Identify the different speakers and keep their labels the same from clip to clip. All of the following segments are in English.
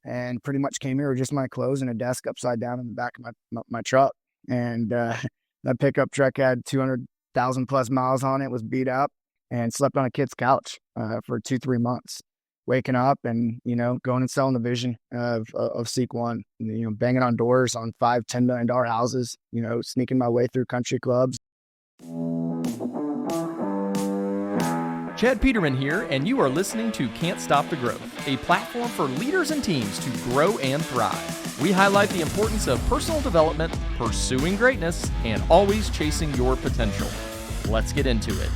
Speaker 1: and pretty much came here with just my clothes and a desk upside down in the back of my truck. And that pickup truck had 200,000 plus miles on it, was beat up, and slept on a kid's couch for 2-3 months. Waking up and, going and selling the vision of Seek One, banging on doors on $5-10 million houses, sneaking my way through country clubs.
Speaker 2: Chad Peterman here, and you are listening to Can't Stop the Growth, a platform for leaders and teams to grow and thrive. We highlight the importance of personal development, pursuing greatness, and always chasing your potential. Let's get into it.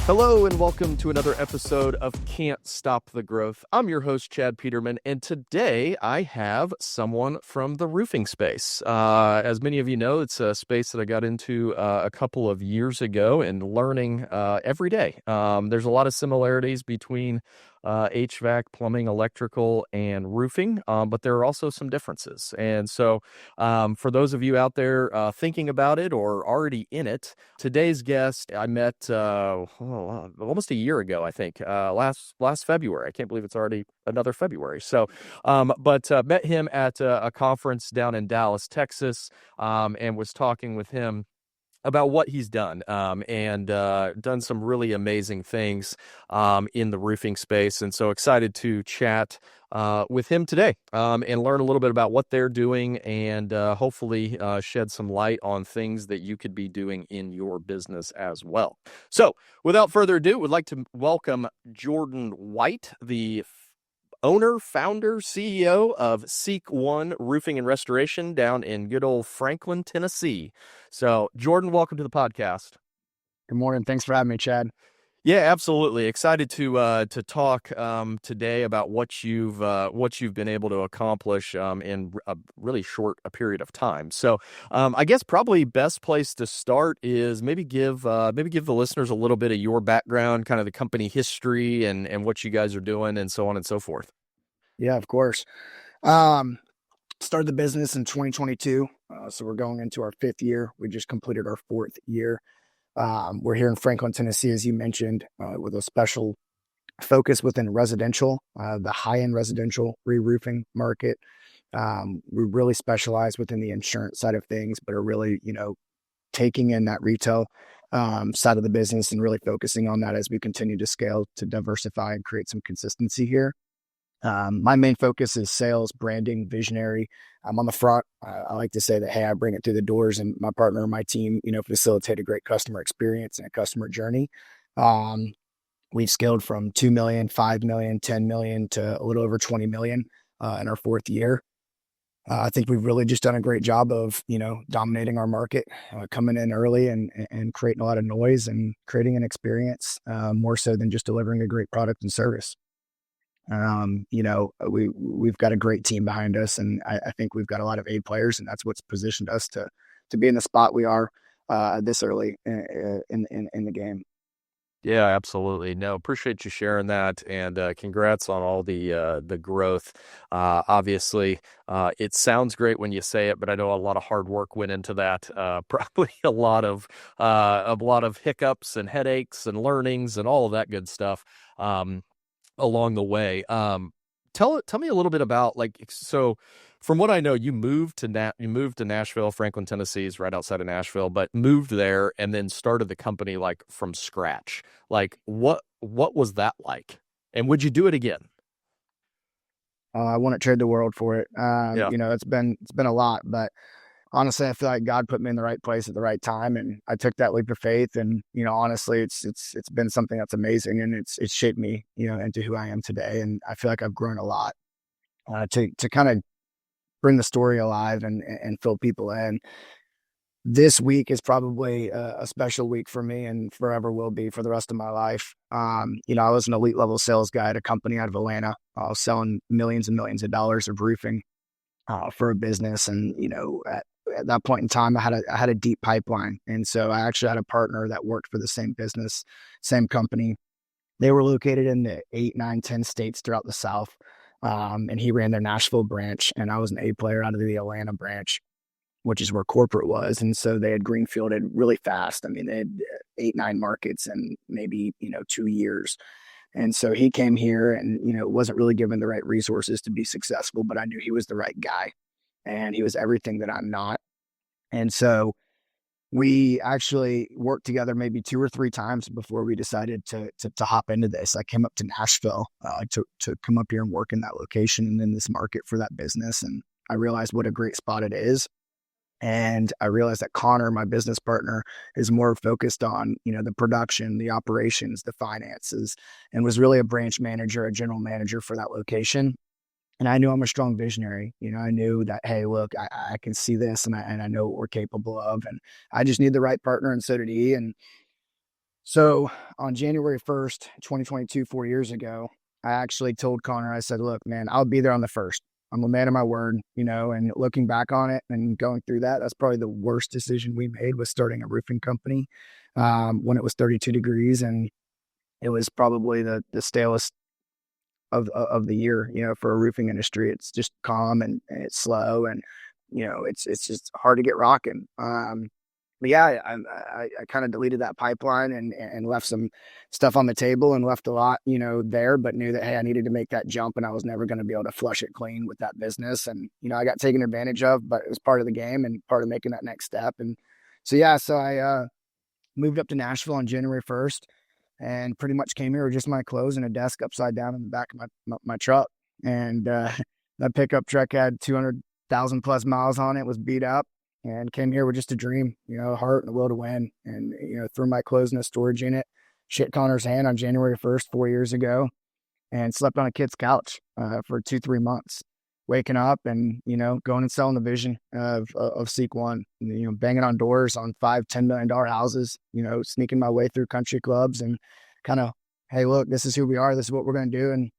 Speaker 2: Hello, and welcome to another episode of Can't Stop the Growth. I'm your host, Chad Peterman, and today I have someone from the roofing space. As many of you know, it's a space that I got into a couple of years ago and learning every day. There's a lot of similarities between HVAC, plumbing, electrical, and roofing, but there are also some differences. And so for those of you out there thinking about it or already in it, today's guest I met almost a year ago, I think, last February. I can't believe it's already another February. So, but met him at a conference down in Dallas, Texas, and was talking with him about what he's done and done some really amazing things in the roofing space. And so excited to chat with him today and learn a little bit about what they're doing and hopefully shed some light on things that you could be doing in your business as well. So without further ado, we'd like to welcome Jordan White, the owner, founder, CEO of Seek One Roofing and Restoration down in good old Franklin, Tennessee. So, Jordan, welcome to the podcast.
Speaker 1: Good morning. Thanks for having me, Chad.
Speaker 2: Yeah, absolutely. Excited to talk today about what you've been able to accomplish in a really short period of time. So, I guess probably best place to start is maybe give the listeners a little bit of your background, kind of the company history, and what you guys are doing, and so on and so forth.
Speaker 1: Yeah, of course. Started the business in 2022, so we're going into our 5th year. We just completed our 4th year. We're here in Franklin, Tennessee, as you mentioned, with a special focus within residential, the high-end residential re-roofing market. We really specialize within the insurance side of things, but are really, taking in that retail side of the business and really focusing on that as we continue to scale, to diversify and create some consistency here. My main focus is sales, branding, visionary. I'm on the front. I like to say that, hey, I bring it through the doors, and my partner and my team, facilitate a great customer experience and a customer journey. We've scaled from 2 million, 5 million, 10 million to a little over 20 million in our 4th year. I think we've really just done a great job of, dominating our market, coming in early and creating a lot of noise and creating an experience, more so than just delivering a great product and service. We've got a great team behind us, and I think we've got a lot of A players, and that's what's positioned us to be in the spot we are this early in the game.
Speaker 2: Yeah, absolutely. No, appreciate you sharing that, and congrats on all the growth. Obviously, it sounds great when you say it, but I know a lot of hard work went into that. Probably a lot of hiccups and headaches and learnings and all of that good stuff along the way. Tell me a little bit about, so from what I know, you moved to Nashville. Franklin, Tennessee is right outside of Nashville, but moved there and then started the company from scratch. What was that like? And would you do it again?
Speaker 1: I wouldn't trade the world for it.
Speaker 2: Yeah.
Speaker 1: It's been a lot, but honestly, I feel like God put me in the right place at the right time, and I took that leap of faith. And honestly, it's been something that's amazing, and it's shaped me, into who I am today. And I feel like I've grown a lot to kind of bring the story alive and fill people in. This week is probably a special week for me, and forever will be for the rest of my life. I was an elite level sales guy at a company out of Atlanta. I was selling millions and millions of dollars of roofing for a business, and at that point in time, I had a deep pipeline. And so I actually had a partner that worked for the same business, same company. They were located in the 8, 9, 10 states throughout the South. And he ran their Nashville branch, and I was an A player out of the Atlanta branch, which is where corporate was. And so they had greenfielded really fast. I mean, they had 8, 9 markets in maybe, 2 years. And so he came here and, wasn't really given the right resources to be successful, but I knew he was the right guy and he was everything that I'm not. And so we actually worked together maybe 2 or 3 times before we decided to hop into this. I came up to Nashville to come up here and work in that location and in this market for that business. And I realized what a great spot it is. And I realized that Connor, my business partner, is more focused on, the production, the operations, the finances, and was really a branch manager, a general manager for that location. And I knew I'm a strong visionary. I knew that, hey, look, I can see this and I know what we're capable of. And I just need the right partner. And so did he. And so on January 1st, 2022, 4 years ago, I actually told Connor, I said, look, man, I'll be there on the first. I'm a man of my word, and looking back on it and going through that, that's probably the worst decision we made, was starting a roofing company when it was 32 degrees. And it was probably the stalest of the year, for a roofing industry. It's just calm and it's slow and, it's just hard to get rocking. But yeah, I kind of deleted that pipeline and left some stuff on the table and left a lot, there, but knew that, hey, I needed to make that jump and I was never going to be able to flush it clean with that business. And, I got taken advantage of, but it was part of the game and part of making that next step. And so I moved up to Nashville on January 1st. And pretty much came here with just my clothes and a desk upside down in the back of my truck. And that pickup truck had 200,000 plus miles on it, was beat up, and came here with just a dream, a heart and a will to win. And, threw my clothes in a storage unit, shit Connor's hand on January 1st, 4 years ago, and slept on a kid's couch for 2-3 months. Waking up and, going and selling the vision of Seek One, banging on doors on $5-10 million houses, sneaking my way through country clubs and kind of, hey, look, this is who we are. This is what we're going to do. And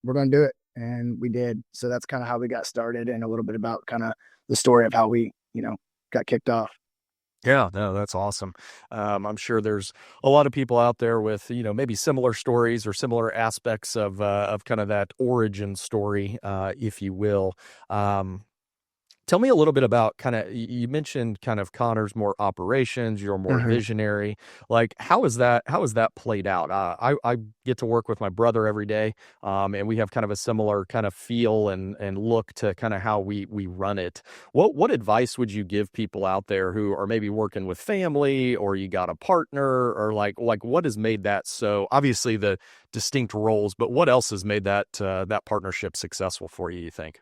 Speaker 1: we're going to do it. And we did. So that's kind of how we got started and a little bit about kind of the story of how we, got kicked off.
Speaker 2: Yeah, no, that's awesome. I'm sure there's a lot of people out there with, maybe similar stories or similar aspects of kind of that origin story, if you will. Tell me a little bit about you mentioned kind of Connor's more operations, you're more visionary. Like, how is that played out? I get to work with my brother every day, and we have kind of a similar kind of feel and look to kind of how we run it. What advice would you give people out there who are maybe working with family, or you got a partner, or like what has made that so, obviously the distinct roles, but what else has made that partnership successful for you think?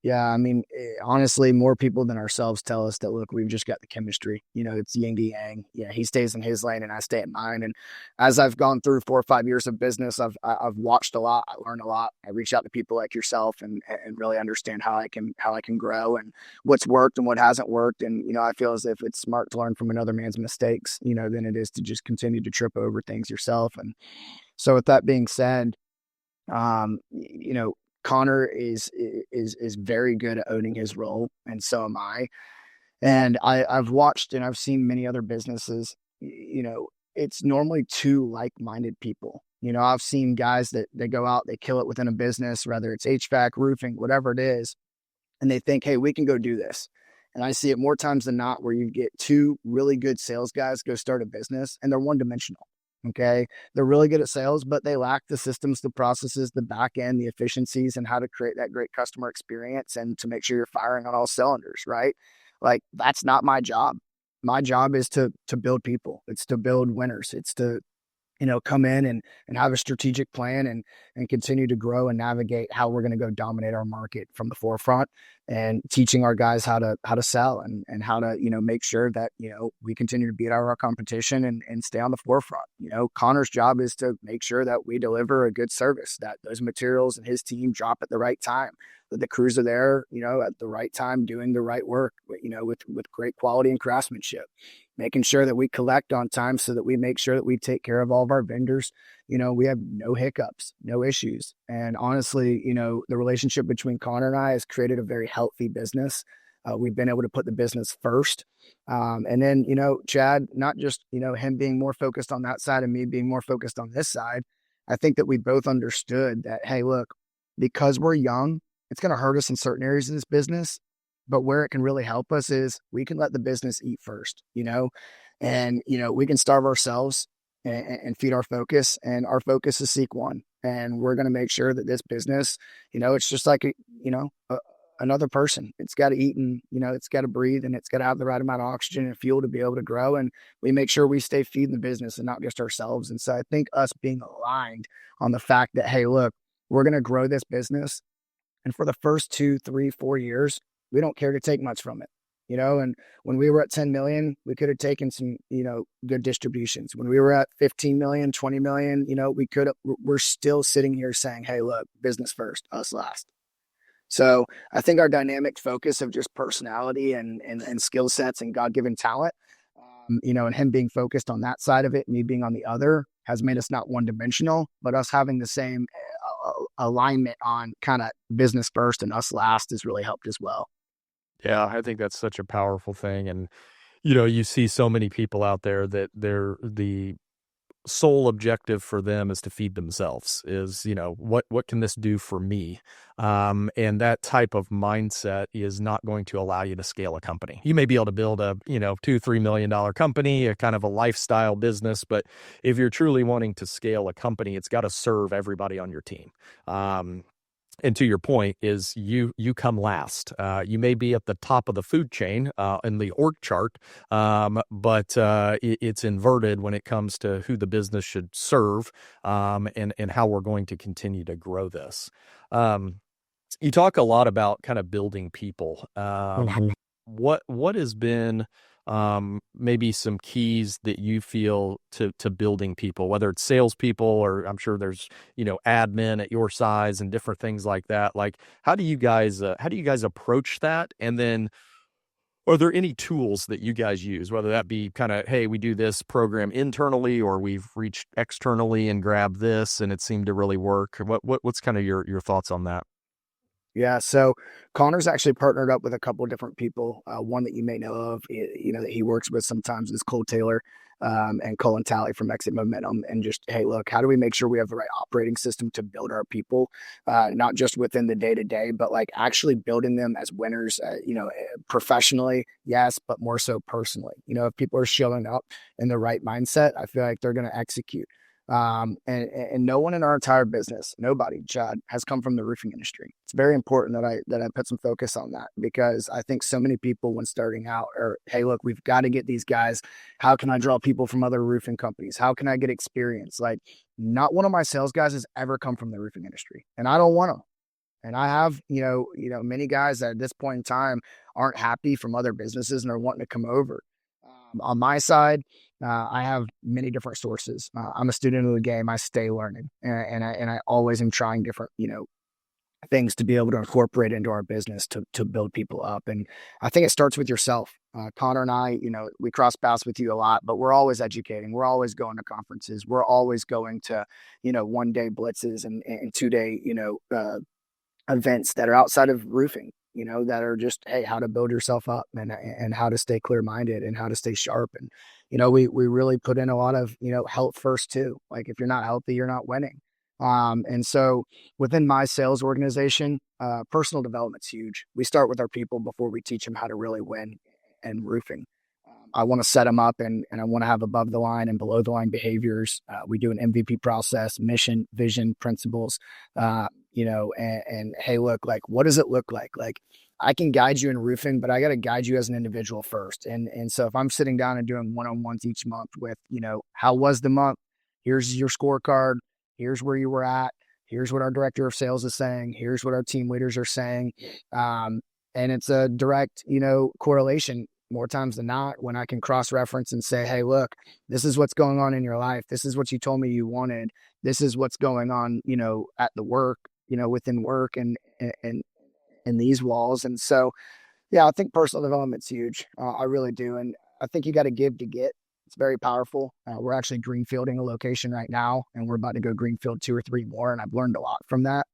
Speaker 1: Yeah, I mean, honestly, more people than ourselves tell us that, look, we've just got the chemistry. It's yin to yang. Yeah, he stays in his lane and I stay in mine. And as I've gone through 4 or 5 years of business, I've watched a lot. I learned a lot. I reach out to people like yourself and really understand how I can grow and what's worked and what hasn't worked. And I feel as if it's smart to learn from another man's mistakes, than it is to just continue to trip over things yourself. And so, with that being said, Connor is very good at owning his role, and so am I. And I've watched and I've seen many other businesses. It's normally 2 like-minded people. I've seen guys that they go out, they kill it within a business, whether it's HVAC, roofing, whatever it is, and they think, hey, we can go do this. And I see it more times than not where you get 2 really good sales guys go start a business, and they're one-dimensional. Okay. They're really good at sales, but they lack the systems, the processes, the back end, the efficiencies, and how to create that great customer experience and to make sure you're firing on all cylinders, right? Like, that's not my job. My job is to build people. It's to build winners. It's to, come in and have a strategic plan and continue to grow and navigate how we're going to go dominate our market from the forefront, and teaching our guys how to sell and how to, make sure that, we continue to beat our competition and stay on the forefront. Connor's job is to make sure that we deliver a good service, that those materials and his team drop at the right time, that the crews are there, at the right time, doing the right work, with great quality and craftsmanship, making sure that we collect on time so that we make sure that we take care of all of our vendors. We have no hiccups, no issues. And honestly, the relationship between Connor and I has created a very healthy business. We've been able to put the business first. And then, Chad, not just, him being more focused on that side and me being more focused on this side. I think that we both understood that, hey, look, because we're young, it's going to hurt us in certain areas of this business. But where it can really help us is we can let the business eat first, and, we can starve ourselves and feed our focus. And our focus is seek one. And we're going to make sure that this business, it's just like, another person. It's got to eat and, it's got to breathe, and it's got to have the right amount of oxygen and fuel to be able to grow. And we make sure we stay feeding the business and not just ourselves. And so I think us being aligned on the fact that, hey, look, we're going to grow this business. And for the first 2, 3, 4 years, we don't care to take much from it. And when we were at 10 million, we could have taken some, good distributions. When we were at 15 million, 20 million, we're still sitting here saying, hey, look, business first, us last. So I think our dynamic focus of just personality and skill sets and God-given talent, and him being focused on that side of it, me being on the other, has made us not one-dimensional, but us having the same alignment on kind of business first and us last has really helped as well.
Speaker 2: Yeah, I think that's such a powerful thing. And, you see so many people out there that the sole objective for them is to feed themselves, is, what can this do for me? And that type of mindset is not going to allow you to scale a company. You may be able to build a, $2-3 million company, a kind of a lifestyle business, but if you're truly wanting to scale a company, it's got to serve everybody on your team. And to your point is you come last. You may be at the top of the food chain in the org chart, but it's inverted when it comes to who the business should serve, and how we're going to continue to grow this. You talk a lot about kind of building people. What has been maybe some keys that you feel to building people, whether it's salespeople, or I'm sure there's, admin at your size and different things like that. Like, how do you guys approach that? And then are there any tools that you guys use, whether that be kind of, hey, we do this program internally, or we've reached externally and grabbed this and it seemed to really work? What's kind of your thoughts on that?
Speaker 1: Yeah, so Connor's actually partnered up with a couple of different people. One that you may know of, that he works with sometimes, is Cole Taylor, and Colin Talley from Exit Momentum. And just, hey, look, how do we make sure we have the right operating system to build our people, not just within the day-to-day, but like actually building them as winners, professionally, yes, but more so personally. If people are showing up in the right mindset, I feel like they're going to execute. And no one in our entire business, nobody, Chad, has come from the roofing industry. It's very important that I put some focus on that, because I think so many people when starting out are, hey, look, we've got to get these guys. How can I draw people from other roofing companies? How can I get experience? Like, not one of my sales guys has ever come from the roofing industry, and I don't want to. And I have, many guys that at this point in time aren't happy from other businesses and are wanting to come over. On my side, I have many different sources. I'm a student of the game. I stay learning, and I always am trying different, things to be able to incorporate into our business to build people up. And I think it starts with yourself. Connor and I, we cross paths with you a lot, but we're always educating. We're always going to conferences. We're always going to, 1-day blitzes and 2-day, events that are outside of roofing, that are just, hey, how to build yourself up and how to stay clear-minded and how to stay sharp. And, we really put in a lot of, health first too. Like, if you're not healthy, you're not winning. And so within my sales organization, personal development's huge. We start with our people before we teach them how to really win in roofing. I want to set them up and I want to have above the line and below the line behaviors. We do an MVP process, mission, vision, principles, and hey, look, like, what does it look like? Like, I can guide you in roofing, but I got to guide you as an individual first. And so if I'm sitting down and doing one-on-ones each month with, how was the month? Here's your scorecard. Here's where you were at. Here's what our director of sales is saying. Here's what our team leaders are saying. And it's a direct, correlation more times than not when I can cross-reference and say, hey, look, this is what's going on in your life. This is what you told me you wanted. This is what's going on, at the work, within work and these walls. And so, yeah, I think personal development's huge. I really do. And I think you got to give to get. It's very powerful. We're actually greenfielding a location right now, and we're about to go greenfield 2 or 3 more. And I've learned a lot from that.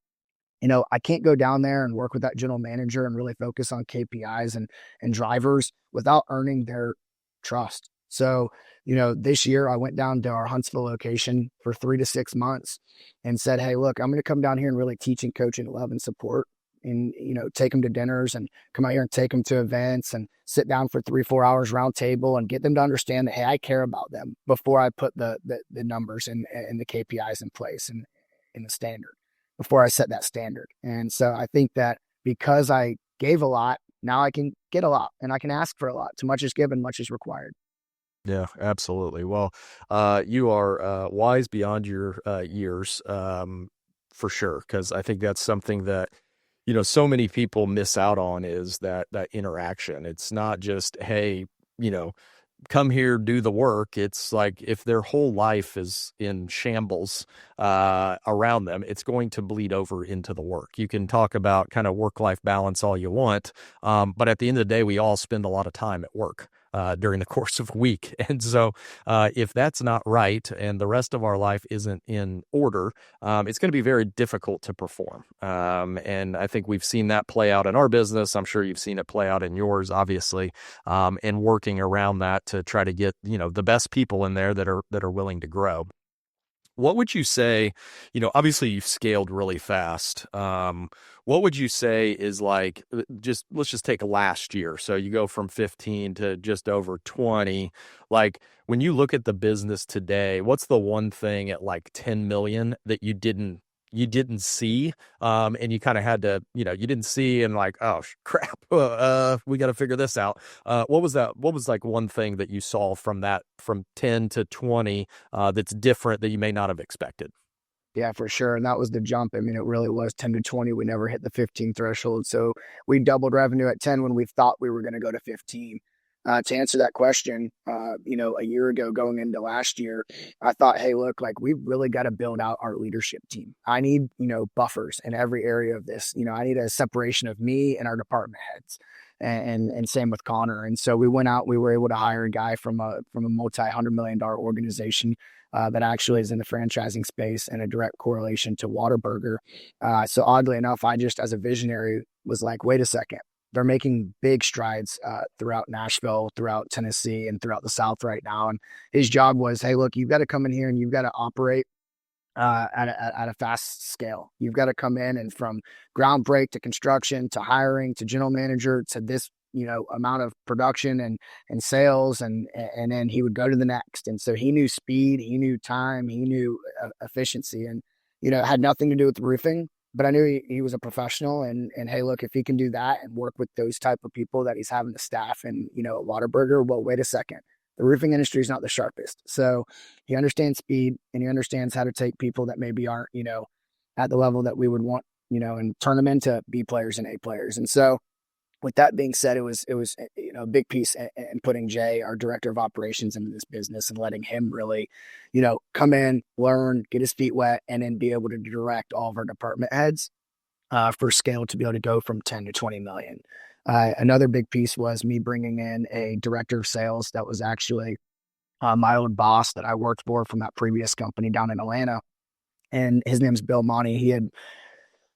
Speaker 1: I can't go down there and work with that general manager and really focus on KPIs and drivers without earning their trust. So, this year I went down to our Huntsville location for 3 to 6 months and said, hey, look, I'm going to come down here and really teach and coach and love and support and, take them to dinners and come out here and take them to events and sit down for 3-4 hours round table and get them to understand that, hey, I care about them before I put the numbers and the KPIs in place and in the standard, before I set that standard. And so I think that because I gave a lot, now I can get a lot and I can ask for a lot. Too much is given, much is required.
Speaker 2: Yeah, absolutely. Well, you are wise beyond your years, for sure, because I think that's something that so many people miss out on, is that interaction. It's not just, hey, come here, do the work. It's like, if their whole life is in shambles around them, it's going to bleed over into the work. You can talk about kind of work-life balance all you want, but at the end of the day, we all spend a lot of time at work during the course of a week. And so if that's not right and the rest of our life isn't in order, it's going to be very difficult to perform. And I think we've seen that play out in our business. I'm sure you've seen it play out in yours, obviously, and working around that to try to get, the best people in there that are willing to grow. What would you say, obviously you've scaled really fast. What would you say is like, let's just take last year. So you go from 15 to just over 20. Like, when you look at the business today, what's the one thing at like 10 million that you didn't see, and you kind of had to, you didn't see, and like, oh crap, we got to figure this out. What was that? What was like one thing that you saw from 10 to 20 that's different that you may not have expected?
Speaker 1: Yeah, for sure. And that was the jump. I mean, it really was 10 to 20. We never hit the 15 threshold. So we doubled revenue at 10 when we thought we were going to go to 15. To answer that question, a year ago going into last year, I thought, hey, look, like, we've really got to build out our leadership team. I need, buffers in every area of this. I need a separation of me and our department heads. And same with Connor. And so we went out, we were able to hire a guy from a multi-$100 million organization that actually is in the franchising space and a direct correlation to Whataburger. So oddly enough, I just, as a visionary, was like, wait a second. They're making big strides throughout Nashville, throughout Tennessee, and throughout the South right now. And his job was, hey, look, you've got to come in here and you've got to operate at a fast scale. You've got to come in and from ground break to construction to hiring to general manager to this, amount of production and sales, and then he would go to the next. And so he knew speed, he knew time, he knew efficiency, and it had nothing to do with roofing. But I knew he was a professional, and hey, look, if he can do that and work with those type of people that he's having to staff and, at Whataburger, well, wait a second. The roofing industry is not the sharpest. So he understands speed, and he understands how to take people that maybe aren't, at the level that we would want, and turn them into B players and A players. And so with that being said, it was a big piece in putting Jay, our director of operations, into this business and letting him really, come in, learn, get his feet wet, and then be able to direct all of our department heads for scale to be able to go from 10 to 20 million. Another big piece was me bringing in a director of sales that was actually my old boss that I worked for from that previous company down in Atlanta. And his name's Bill Monty. He had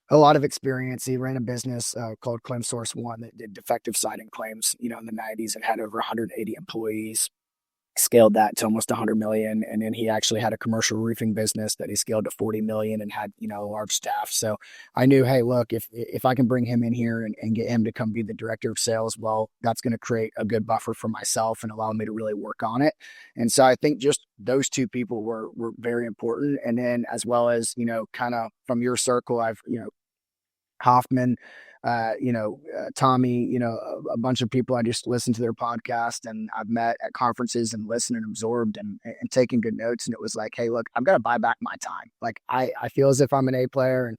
Speaker 1: a lot of experience. He ran a business called Claim Source One that did defective siding claims, in the 90s, and had over 180 employees. Scaled that to almost 100 million. And then he actually had a commercial roofing business that he scaled to 40 million and had, a large staff. So I knew, hey, look, if I can bring him in here and get him to come be the director of sales, well, that's going to create a good buffer for myself and allow me to really work on it. And so I think just those two people were very important. And then as well as, kind of from your circle, I've, Hoffman, Tommy, a bunch of people. I just listened to their podcast, and I've met at conferences and listened and absorbed and taking good notes. And it was like, hey, look, I've got to buy back my time. Like I feel as if I'm an A player, and,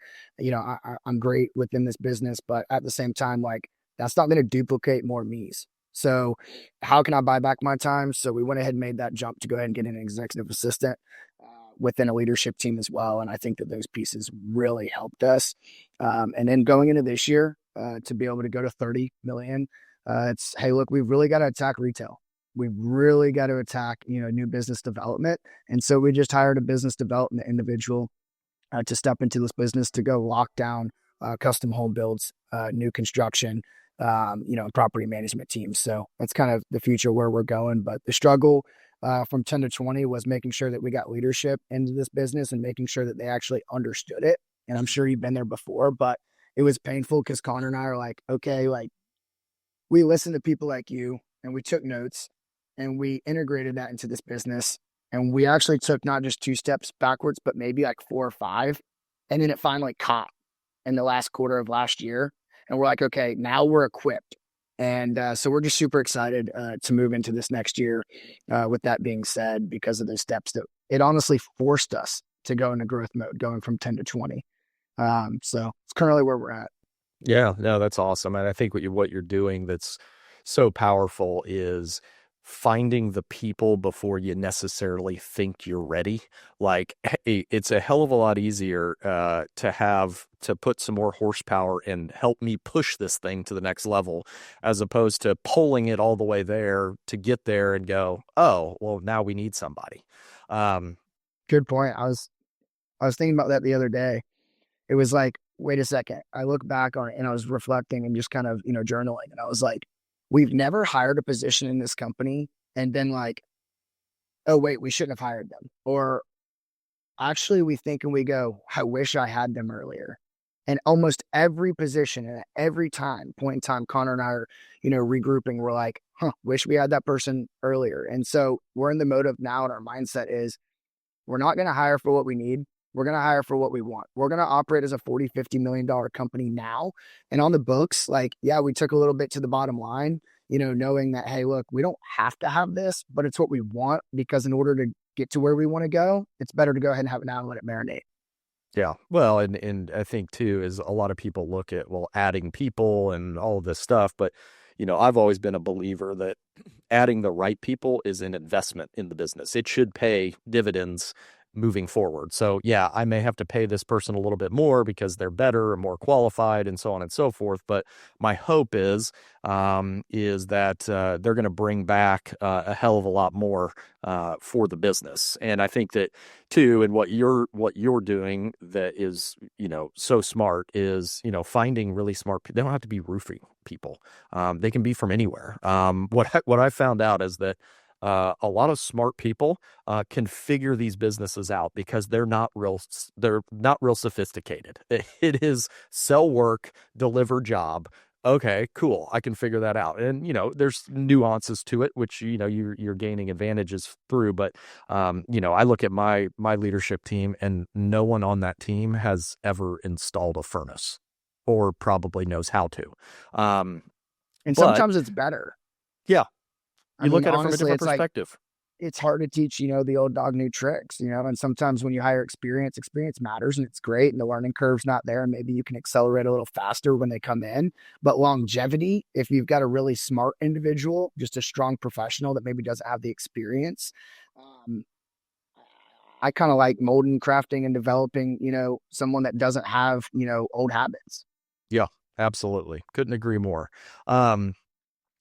Speaker 1: I'm great within this business, but at the same time, like, that's not going to duplicate more me's. So how can I buy back my time? So we went ahead and made that jump to go ahead and get an executive assistant within a leadership team as well. And I think that those pieces really helped us. And then going into this year, to be able to go to 30 million, it's, hey, look, we've really got to attack retail. We've really got to attack, new business development. And so we just hired a business development individual to step into this business, to go lock down custom home builds, new construction, property management teams. So that's kind of the future where we're going. But the struggle from 10 to 20 was making sure that we got leadership into this business and making sure that they actually understood it. And I'm sure you've been there before, but it was painful because Connor and I are like, okay, like we listened to people like you and we took notes and we integrated that into this business. And we actually took not just 2 steps backwards, but maybe like 4 or 5. And then it finally caught in the last quarter of last year. And we're like, okay, now we're equipped. And so we're just super excited to move into this next year. With that being said, because of the steps that it honestly forced us to go into growth mode, going from 10 to 20. So it's currently where we're at.
Speaker 2: Yeah, no, that's awesome. And I think what you're doing that's so powerful is finding the people before you necessarily think you're ready. Like, hey, it's a hell of a lot easier to put some more horsepower and help me push this thing to the next level, as opposed to pulling it all the way there to get there and go, oh, well, now we need somebody.
Speaker 1: Good point. I was thinking about that the other day. It was like, wait a second. I look back on it and I was reflecting and just kind of, journaling. And I was like, we've never hired a position in this company and been like, oh, wait, we shouldn't have hired them. Or actually we think and we go, I wish I had them earlier. And almost every position and at every point in time, Connor and I are, regrouping. We're like, wish we had that person earlier. And so we're in the mode of now, and our mindset is we're not going to hire for what we need. We're going to hire for what we want. We're going to operate as a $40-50 million company now. And on the books, like, yeah, we took a little bit to the bottom line, knowing that, hey, look, we don't have to have this, but it's what we want, because in order to get to where we want to go, it's better to go ahead and have it now and let it marinate.
Speaker 2: Yeah. Well, and I think too, is a lot of people look at, well, adding people and all of this stuff, but I've always been a believer that adding the right people is an investment in the business. It should pay dividends moving forward. So yeah, I may have to pay this person a little bit more because they're better and more qualified and so on and so forth. But my hope is that they're going to bring back a hell of a lot more for the business. And I think that too, and what you're doing that is, so smart is, finding really smart people. They don't have to be roofing people. They can be from anywhere. What I found out is that a lot of smart people can figure these businesses out because they're not real sophisticated. It is sell work, deliver job. Okay, cool. I can figure that out. And, there's nuances to it, which, you're gaining advantages through. But, I look at my leadership team, and no one on that team has ever installed a furnace or probably knows how to.
Speaker 1: And sometimes it's better.
Speaker 2: Yeah.
Speaker 1: I
Speaker 2: Look
Speaker 1: mean,
Speaker 2: at it from a
Speaker 1: honestly,
Speaker 2: different perspective.
Speaker 1: Like, it's hard to teach, the old dog new tricks, and sometimes when you hire experience matters and it's great and the learning curve's not there and maybe you can accelerate a little faster when they come in. But longevity, if you've got a really smart individual, just a strong professional that maybe doesn't have the experience, I kind of like molding, crafting, and developing, someone that doesn't have, old habits.
Speaker 2: Yeah, absolutely. Couldn't agree more.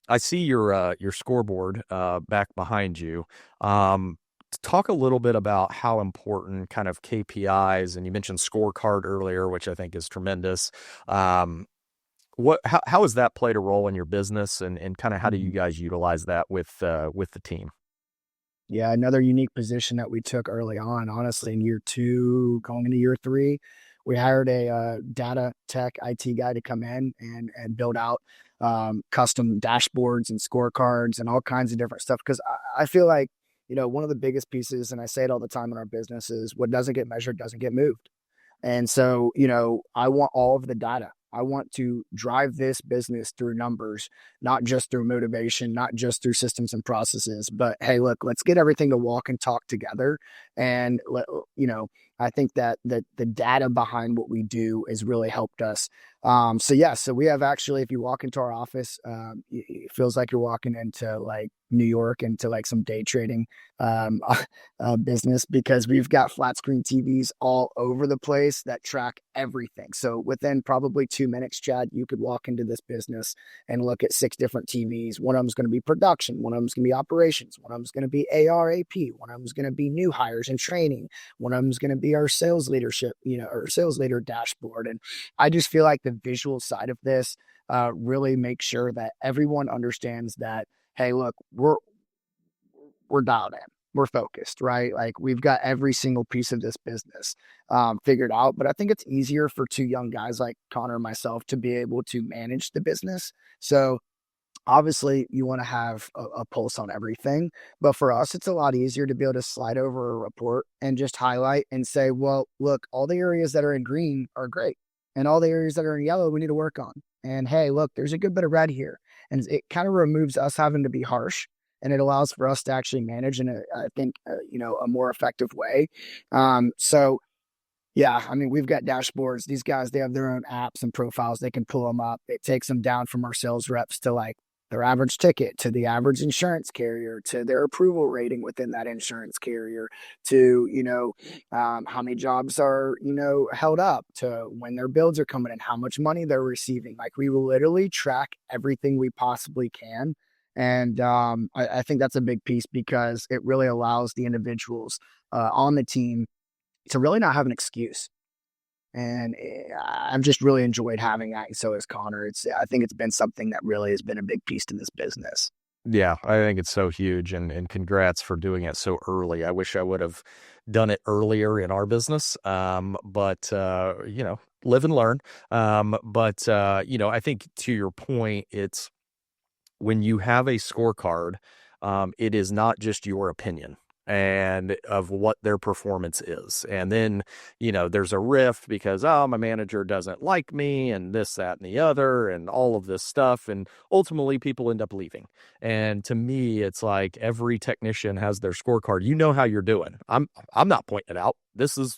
Speaker 2: I see your scoreboard back behind you. Talk a little bit about how important kind of KPIs, and you mentioned scorecard earlier, which I think is tremendous. How has that played a role in your business, and kind of how do you guys utilize that with the team?
Speaker 1: Yeah, another unique position that we took early on, honestly, in year 2, going into year 3, we hired a data tech IT guy to come in and build out custom dashboards and scorecards and all kinds of different stuff. Because I feel like, one of the biggest pieces, and I say it all the time in our business, is what doesn't get measured doesn't get moved. And so, I want all of the data. I want to drive this business through numbers, not just through motivation, not just through systems and processes, but hey, look, let's get everything to walk and talk together. And, I think that the data behind what we do has really helped us. So we have actually, if you walk into our office, it feels like you're walking into like New York, into like some day trading business, because we've got flat screen TVs all over the place that track everything. So within probably 2 minutes, Chad, you could walk into this business and look at 6 different TVs. One of them is going to be production. One of them is going to be operations. One of them is going to be ARAP. One of them is going to be new hires and training. One of them is going to be our sales leadership, or sales leader dashboard. And I just feel like the visual side of this really makes sure that everyone understands that, hey, look, we're dialed in. we're focused, right? Like we've got every single piece of this business figured out. But I think it's easier for two young guys like Connor and myself to be able to manage the business. So obviously you want to have a pulse on everything, but for us it's a lot easier to be able to slide over a report and just highlight and say, well, look, all the areas that are in green are great, and all the areas that are in yellow we need to work on. And hey, look, there's a good bit of red here. And it kind of removes us having to be harsh, and it allows for us to actually manage in I think a more effective way. So yeah, I mean, we've got dashboards. These guys, they have their own apps and profiles. They can pull them up. It takes them down from our sales reps to like their average ticket, to the average insurance carrier, to their approval rating within that insurance carrier, to, how many jobs are, held up, to when their bills are coming in, how much money they're receiving. Like we will literally track everything we possibly can. And I think that's a big piece because it really allows the individuals on the team to really not have an excuse. And I've just really enjoyed having that. And so has Connor. I think it's been something that really has been a big piece to this business.
Speaker 2: Yeah, I think it's so huge, and congrats for doing it so early. I wish I would have done it earlier in our business. But live and learn. I think to your point, it's when you have a scorecard, it is not just your opinion and of what their performance is. And then, there's a rift because, my manager doesn't like me and this, that, and the other, and all of this stuff. And ultimately people end up leaving. And to me, it's like every technician has their scorecard. You know how you're doing. I'm not pointing it out. This is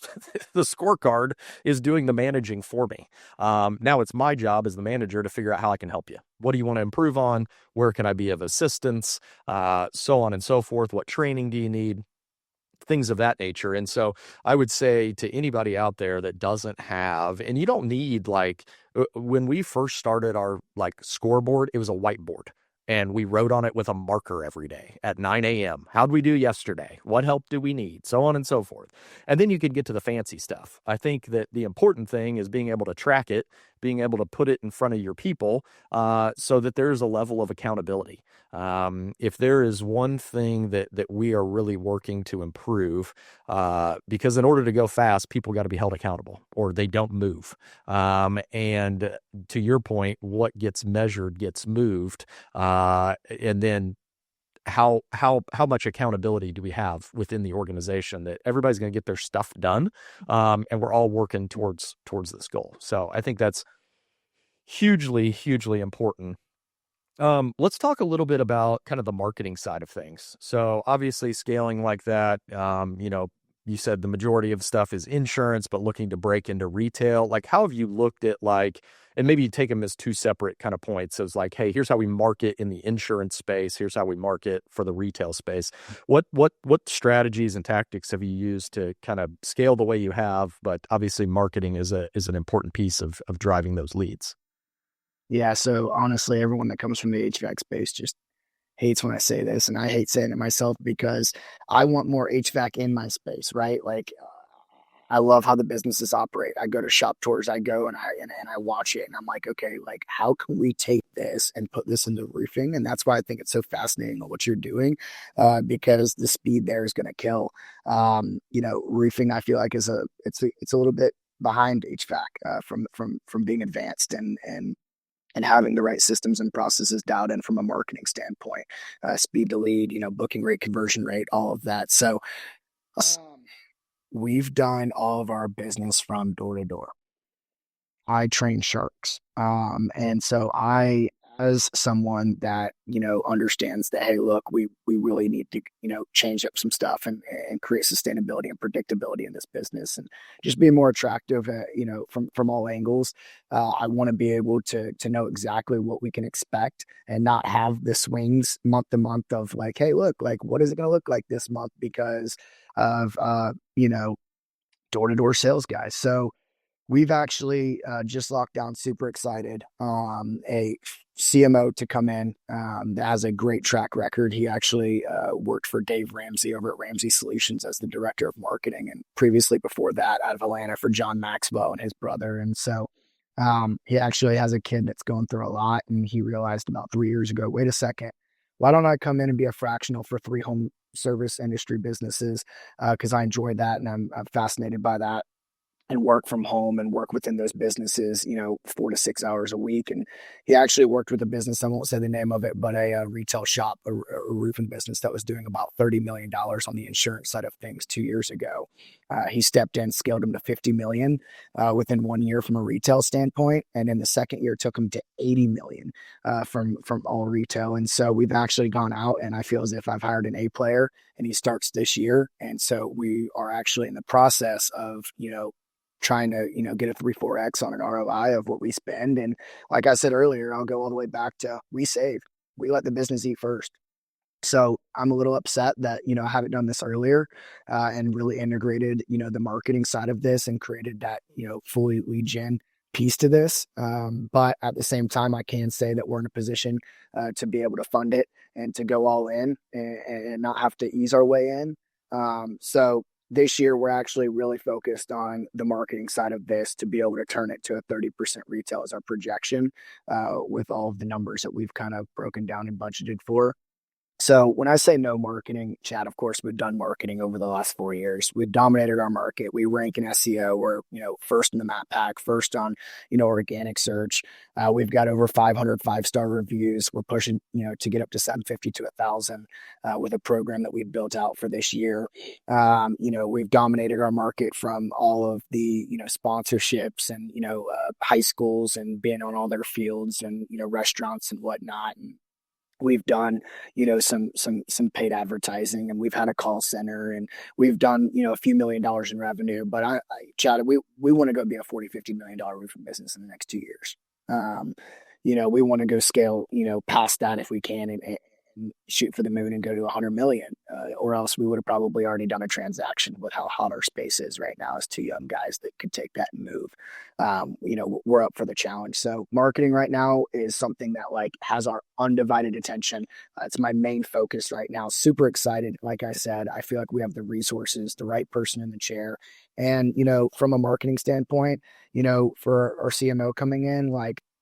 Speaker 2: the scorecard is doing the managing for me. Now it's my job as the manager to figure out how I can help you. What do you want to improve on? Where can I be of assistance? So on and so forth. What training do you need? Things of that nature. And so I would say to anybody out there that doesn't have, and you don't need when we first started our scoreboard, it was a whiteboard. And we wrote on it with a marker every day at 9 a.m. How'd we do yesterday? What help do we need? So on and so forth. And then you can get to the fancy stuff. I think that the important thing is being able to track it, being able to put it in front of your people so that there's a level of accountability. If there is one thing that we are really working to improve, because in order to go fast, people got to be held accountable or they don't move. And to your point, what gets measured gets moved. And then how much accountability do we have within the organization that everybody's going to get their stuff done, and we're all working towards this goal. So I think that's hugely, hugely important. Let's talk a little bit about kind of the marketing side of things. So obviously scaling like that, you said the majority of stuff is insurance, but looking to break into retail. Like, how have you looked at and maybe you take them as two separate kind of points. So it's like, hey, here's how we market in the insurance space. Here's how we market for the retail space. What strategies and tactics have you used to kind of scale the way you have? But obviously marketing is an important piece of driving those leads.
Speaker 1: Yeah. So honestly, everyone that comes from the HVAC space just hates when I say this, and I hate saying it myself because I want more HVAC in my space, right? Like I love how the businesses operate. I go to shop tours, I go and I watch it, and I'm like, okay, like how can we take this and put this into roofing? And that's why I think it's so fascinating what you're doing, because the speed there is going to kill. Roofing I feel like it's a little bit behind HVAC from being advanced and having the right systems and processes dialed in from a marketing standpoint, speed to lead, booking rate, conversion rate, all of that. So we've done all of our business from door to door. I train sharks. And so as someone that, understands that, hey, look, we really need to, change up some stuff and create sustainability and predictability in this business and just be more attractive, from all angles. I want to be able to know exactly what we can expect and not have the swings month to month of like, hey, look, like, what is it going to look like this month because of, door to door sales guys. So we've actually just locked down, super excited, a CMO to come in that has a great track record. He actually worked for Dave Ramsey over at Ramsey Solutions as the director of marketing, and previously before that out of Atlanta for John Maxwell and his brother. And so he actually has a kid that's going through a lot, and he realized about 3 years ago, wait a second, why don't I come in and be a fractional for 3 home service industry businesses because I enjoy that and I'm fascinated by that, and work from home and work within those businesses, 4 to 6 hours a week. And he actually worked with a business, I won't say the name of it, but a retail shop, a roofing business that was doing about $30 million on the insurance side of things 2 years ago. He stepped in, scaled him to 50 million within 1 year from a retail standpoint. And in the second year, took him to 80 million from all retail. And so we've actually gone out, and I feel as if I've hired an A player and he starts this year. And so we are actually in the process of, trying to, get a 3-4x on an ROI of what we spend. And like I said earlier, I'll go all the way back to we save. We let the business eat first. So I'm a little upset that, I haven't done this earlier and really integrated, the marketing side of this and created that, fully lead gen piece to this. But at the same time, I can say that we're in a position to be able to fund it and to go all in and not have to ease our way in. So this year, we're actually really focused on the marketing side of this to be able to turn it to a 30% retail as our projection with all of the numbers that we've kind of broken down and budgeted for. So when I say no marketing, Chad, of course, we've done marketing over the last 4 years. We've dominated our market. We rank in SEO. We're, first in the map pack, first on, organic search. We've got over 500 5-star reviews. We're pushing, to get up to 750 to 1,000 with a program that we've built out for this year. We've dominated our market from all of the, sponsorships and, high schools and being on all their fields and, restaurants and whatnot. And we've done, some paid advertising, and we've had a call center, and we've done, a few $1 million in revenue. But Chad, we want to go be a $40-50 million roofing business in the next 2 years. We want to go scale, past that if we can, and shoot for the moon and go to 100 million, or else we would have probably already done a transaction with how hot our space is right now as two young guys that could take that and move. We're up for the challenge. So marketing right now is something that has our undivided attention. It's my main focus right now. Super excited. Like I said, I feel like we have the resources, the right person in the chair. And, from a marketing standpoint, for our CMO coming in,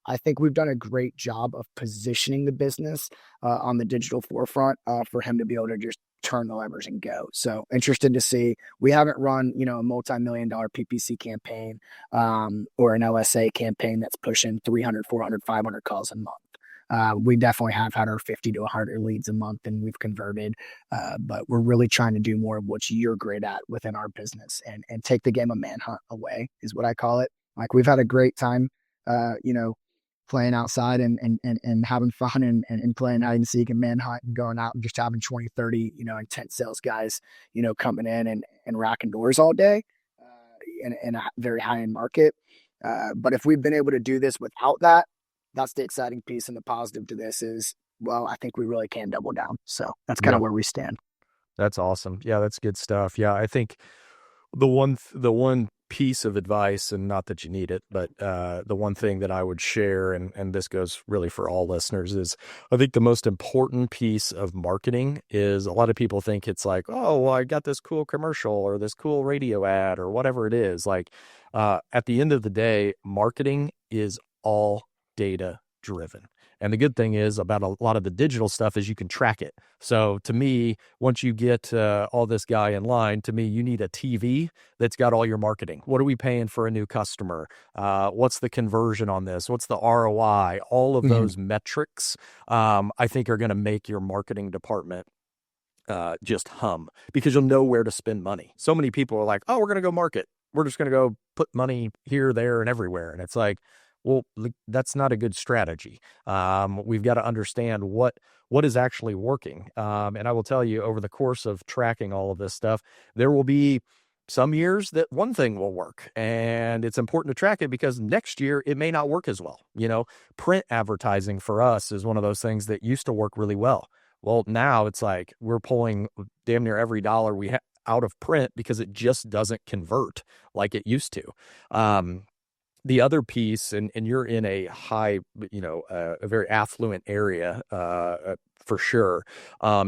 Speaker 1: I think we've done a great job of positioning the business on the digital forefront for him to be able to just turn the levers and go. So interested to see. We haven't run, a multi-million-dollar PPC campaign or an LSA campaign that's pushing 300, 400, 500 calls a month. We definitely have had our 50 to 100 leads a month, and we've converted, but we're really trying to do more of what you're great at within our business and take the game of manhunt away is what I call it. We've had a great time, playing outside and having fun and playing hide and seek and manhunt and going out and just having 20, 30, intense sales guys, coming in and racking doors all day in a very high-end market. But if we've been able to do this without that, that's the exciting piece. And the positive to this is, well, I think we really can double down. So that's kind of where we stand.
Speaker 2: That's awesome. Yeah, that's good stuff. Yeah, I think the one piece of advice, and not that you need it, but the one thing that I would share, and this goes really for all listeners, is I think the most important piece of marketing is a lot of people think it's like, oh, well, I got this cool commercial or this cool radio ad or whatever it is. At the end of the day, marketing is all data driven. And the good thing is about a lot of the digital stuff is you can track it. So to me, once you get all this guy in line, to me, you need a TV that's got all your marketing. What are we paying for a new customer? What's the conversion on this? What's the ROI? All of those metrics, I think, are going to make your marketing department just hum, because you'll know where to spend money. So many people are like, oh, we're going to go market. We're just going to go put money here, there, and everywhere. And it's like, well, that's not a good strategy. We've got to understand what is actually working. And I will tell you, over the course of tracking all of this stuff, there will be some years that one thing will work, and it's important to track it because next year it may not work as well. Print advertising for us is one of those things that used to work really well. Well, now it's like we're pulling damn near every dollar we have out of print because it just doesn't convert like it used to. The other piece, and you're in a high, a very affluent area for sure,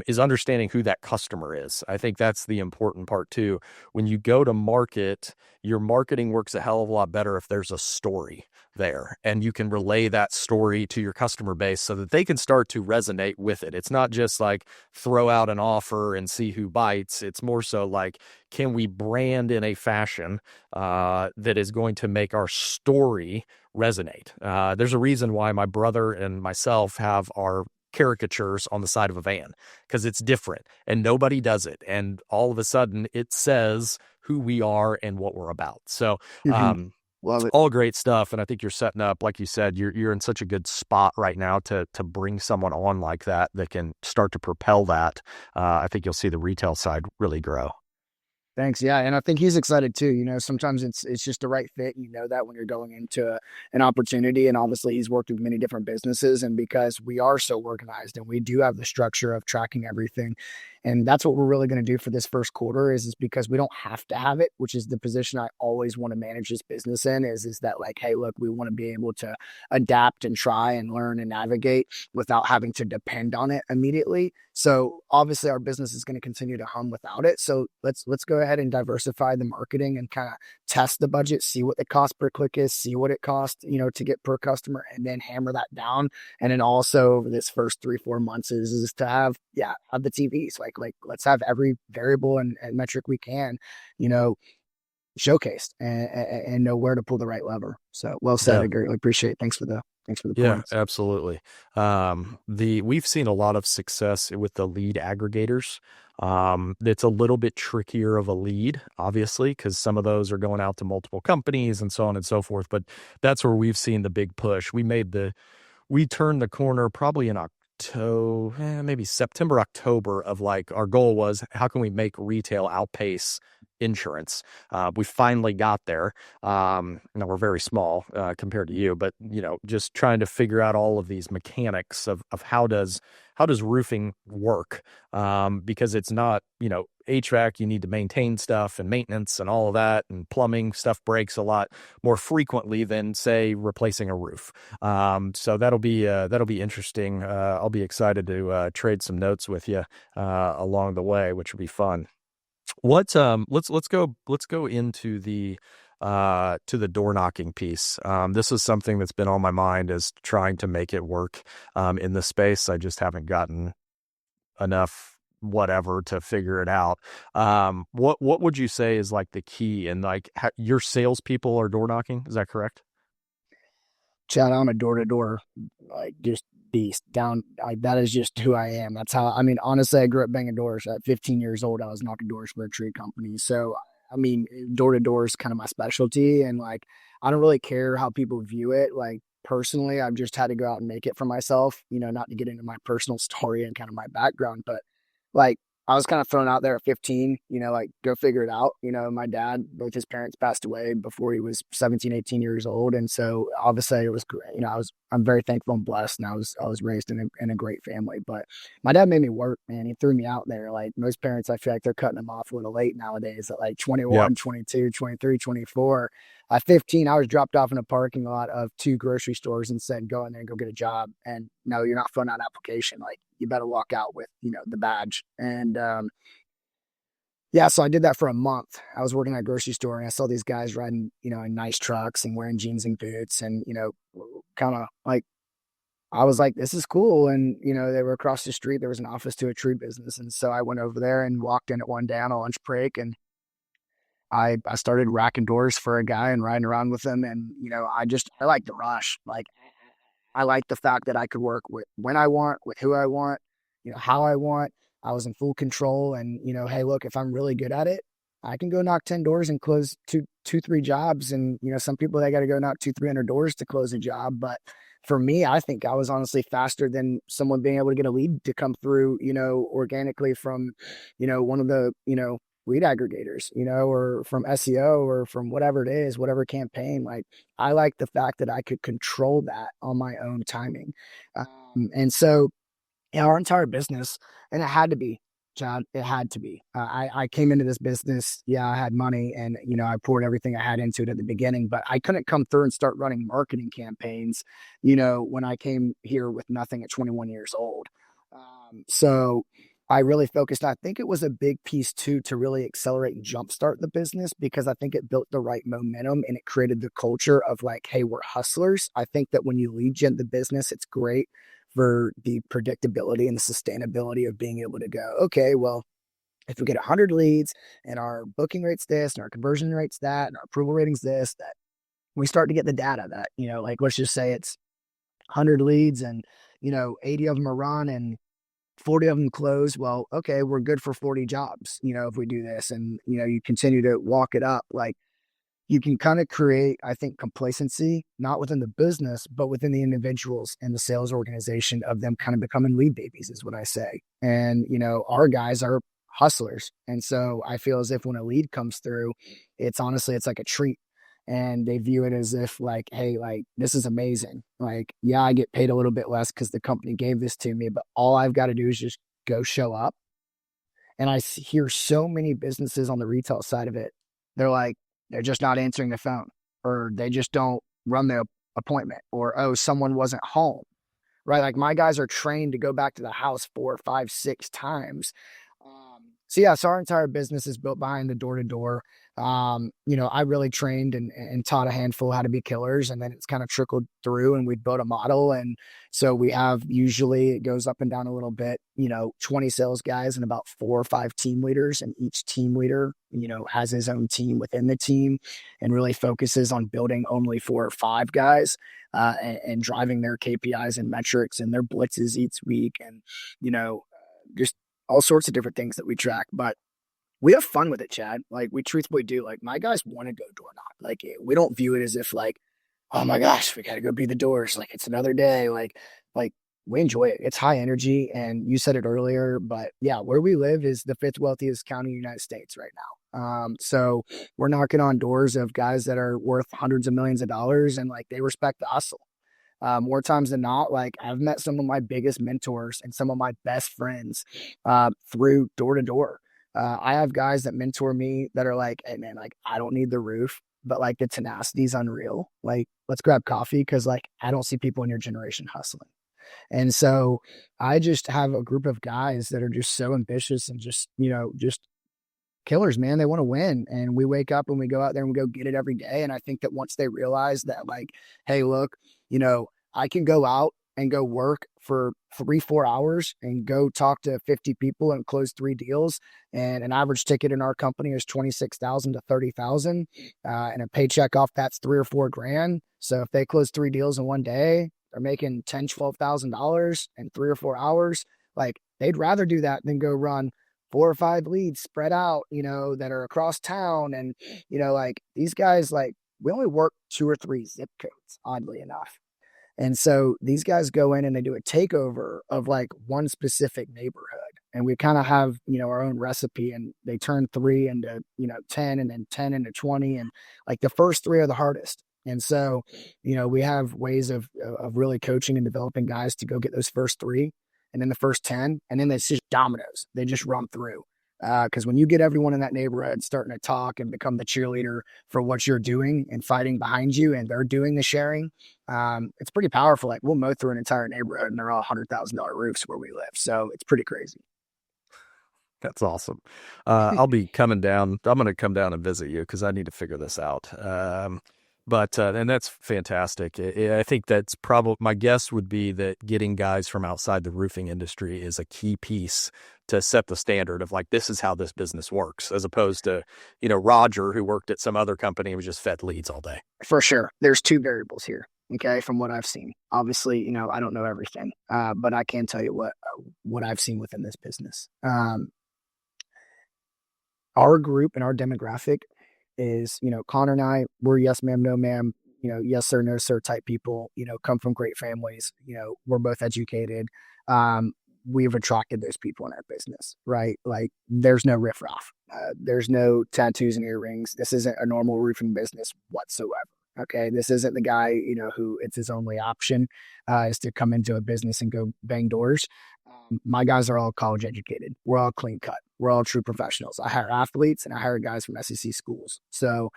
Speaker 2: is understanding who that customer is. I think that's the important part too. When you go to market, your marketing works a hell of a lot better if there's a story. there, and you can relay that story to your customer base so that they can start to resonate with it. It's not just like throw out an offer and see who bites. It's more so like, can we brand in a fashion that is going to make our story resonate? There's a reason why my brother and myself have our caricatures on the side of a van, because it's different and nobody does it. And all of a sudden it says who we are and what we're about. So,
Speaker 1: Love it.
Speaker 2: all great stuff. And I think you're setting up, like you said, you're in such a good spot right now to bring someone on like that can start to propel that. I think you'll see the retail side really grow.
Speaker 1: Thanks. Yeah. And I think he's excited too. Sometimes it's just the right fit. That when you're going into an opportunity, and obviously he's worked with many different businesses, and because we are so organized and we do have the structure of tracking everything. And that's what we're really going to do for this first quarter is because we don't have to have it, which is the position I always want to manage this business in is that like, hey, look, we want to be able to adapt and try and learn and navigate without having to depend on it immediately. So obviously our business is going to continue to hum without it. So let's go ahead and diversify the marketing and kind of test the budget, see what the cost per click is, see what it costs, to get per customer, and then hammer that down. And then also over this first 3-4 months is to have the TVs, like let's have every variable and metric we can, showcased and know where to pull the right lever. So well said. I greatly appreciate it. Thanks for the points.
Speaker 2: Absolutely. We've seen a lot of success with the lead aggregators. It's a little bit trickier of a lead, obviously, because some of those are going out to multiple companies and so on and so forth. But that's where we've seen the big push. We turned the corner probably in maybe September, October of like, our goal was, how can we make retail outpace insurance? We finally got there. Now we're very small compared to you, but just trying to figure out all of these mechanics of how does roofing work? Because it's not, HVAC, you need to maintain stuff and maintenance and all of that, and plumbing stuff breaks a lot more frequently than, say, replacing a roof. So that'll be interesting. I'll be excited to trade some notes with you along the way, which will be fun. Let's go into the to the door knocking piece. This is something that's been on my mind, is trying to make it work in the space. I just haven't gotten enough whatever to figure it out. What would you say is like the key, and like your salespeople are door knocking? Is that correct?
Speaker 1: Chad, I'm a door-to-door, like just beast down. That is just who I am. That's how, honestly, I grew up banging doors. At 15 years old, I was knocking doors for a tree company. So, door-to-door is kind of my specialty. And like, I don't really care how people view it. Like, personally, I've just had to go out and make it for myself, not to get into my personal story and kind of my background, but like, I was kind of thrown out there at 15, like go figure it out. My dad, both his parents passed away before he was 17, 18 years old. And so obviously it was great. I'm very thankful and blessed. And I was raised in a great family, but my dad made me work, man. He threw me out there. Like most parents, I feel like they're cutting them off a little late nowadays at like 21, 22, 23, 24. At 15, I was dropped off in a parking lot of 2 grocery stores and said, go in there and go get a job. And no, you're not filling out an application. Like you better walk out with, the badge. And, so I did that for a month. I was working at a grocery store and I saw these guys riding, in nice trucks and wearing jeans and boots and, kind of like, I was like, this is cool. And, they were across the street. There was an office to a tree business. And so I went over there and walked in at one day on a lunch break, and I started racking doors for a guy and riding around with him. And, I like the rush. Like, I like the fact that I could work with when I want, with who I want, how I want. I was in full control. And, hey, look, if I'm really good at it, I can go knock 10 doors and close 3 jobs. And, some people, they got to go knock 200-300 doors to close a job. But for me, I think I was honestly faster than someone being able to get a lead to come through, organically from, one of the, lead aggregators, or from SEO or from whatever it is, whatever campaign. Like, I like the fact that I could control that on my own timing. And so, our entire business, and it had to be, Chad, it had to be. I came into this business, I had money and, I poured everything I had into it at the beginning, but I couldn't come through and start running marketing campaigns, when I came here with nothing at 21 years old. So I really focused. I think it was a big piece too to really accelerate and jumpstart the business because I think it built the right momentum and it created the culture of like, hey, we're hustlers. I think that when you lead gen the business, it's great for the predictability and the sustainability of being able to go, okay, well, if we get 100 leads and our booking rate's this and our conversion rate's that and our approval rating's this, that we start to get the data that, like let's just say it's 100 leads and, 80 of them are run and 40 of them close. Well, okay, we're good for 40 jobs, if we do this and, you continue to walk it up. Like you can kind of create, I think, complacency, not within the business, but within the individuals and the sales organization of them kind of becoming lead babies is what I say. And, our guys are hustlers. And so I feel as if when a lead comes through, it's like a treat. And they view it as if like, hey, like this is amazing. Like, yeah, I get paid a little bit less because the company gave this to me, but all I've got to do is just go show up. And I hear so many businesses on the retail side of it. They're just not answering the phone, or they just don't run the appointment, or, oh, someone wasn't home, right? Like my guys are trained to go back to the house 4, 5, 6 times. So our entire business is built behind the door to door. I really trained and taught a handful how to be killers, and then it's kind of trickled through and we built a model. And so we have, usually it goes up and down a little bit, 20 sales guys and about 4 or 5 team leaders. And each team leader, has his own team within the team and really focuses on building only 4 or 5 guys, and driving their KPIs and metrics and their blitzes each week. And, just all sorts of different things that we track, but we have fun with it, Chad. Like we truthfully do. Like my guys want to go door knock. Like we don't view it as if like, oh my gosh, we got to go beat the doors. Like it's another day. Like we enjoy it. It's high energy. And you said it earlier, but yeah, where we live is the 5th wealthiest county in the United States right now. So we're knocking on doors of guys that are worth hundreds of millions of dollars and like they respect the hustle. More times than not, like I've met some of my biggest mentors and some of my best friends through door to door. I have guys that mentor me that are like, hey man, like I don't need the roof, but like the tenacity is unreal. Like let's grab coffee because like I don't see people in your generation hustling. And so I just have a group of guys that are just so ambitious and just, just killers, man. They want to win. And we wake up and we go out there and we go get it every day. And I think that once they realize that like, hey, look, I can go out and go work for 3-4 hours and go talk to 50 people and close 3 deals. And an average ticket in our company is 26,000 to 30,000. And a paycheck off that's 3 or 4 grand. So if they close 3 deals in one day, they're making $10,000-$12,000 in 3 or 4 hours. Like they'd rather do that than go run 4 or 5 leads spread out, that are across town. And, like these guys, like we only work 2 or 3 zip codes, oddly enough. And so these guys go in and they do a takeover of like one specific neighborhood. And we kind of have, our own recipe, and they turn 3 into, 10 and then 10 into 20. And like the first 3 are the hardest. And so, we have ways of really coaching and developing guys to go get those first 3 and then the first 10. And then it's just dominoes. They just run through. Because when you get everyone in that neighborhood starting to talk and become the cheerleader for what you're doing and fighting behind you, and they're doing the sharing, it's pretty powerful. Like we'll mow through an entire neighborhood and they're all $100,000 roofs where we live. So it's pretty crazy.
Speaker 2: That's awesome. I'll be coming down. I'm going to come down and visit you because I need to figure this out. And that's fantastic. I think that's probably, my guess would be that getting guys from outside the roofing industry is a key piece to set the standard of like, this is how this business works, as opposed to, Roger, who worked at some other company and was just fed leads all day.
Speaker 1: For sure. There's 2 variables here. Okay. From what I've seen, obviously, I don't know everything, but I can tell you what I've seen within this business. Our group and our demographic is, Connor and I, we're yes ma'am, no ma'am, yes sir, no sir type people, come from great families, we're both educated. We've attracted those people in our business, right? Like there's no riffraff. There's no tattoos and earrings. This isn't a normal roofing business whatsoever. Okay. This isn't the guy, who it's his only option, is to come into a business and go bang doors. My guys are all college educated. We're all clean cut. We're all true professionals. I hire athletes and I hire guys from SEC schools. So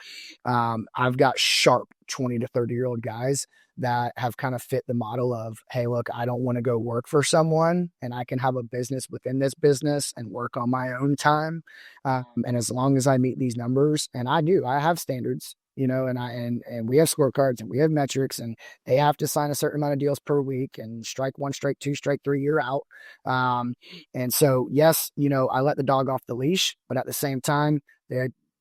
Speaker 1: I've got sharp 20 to 30-year-old guys that have kind of fit the model of, hey, look, I don't want to go work for someone, and I can have a business within this business and work on my own time. And as long as I meet these numbers, and I have standards, and we have scorecards and we have metrics, and they have to sign a certain amount of deals per week, and strike one, strike two, strike three, you're out. And so, yes, I let the dog off the leash, but at the same time,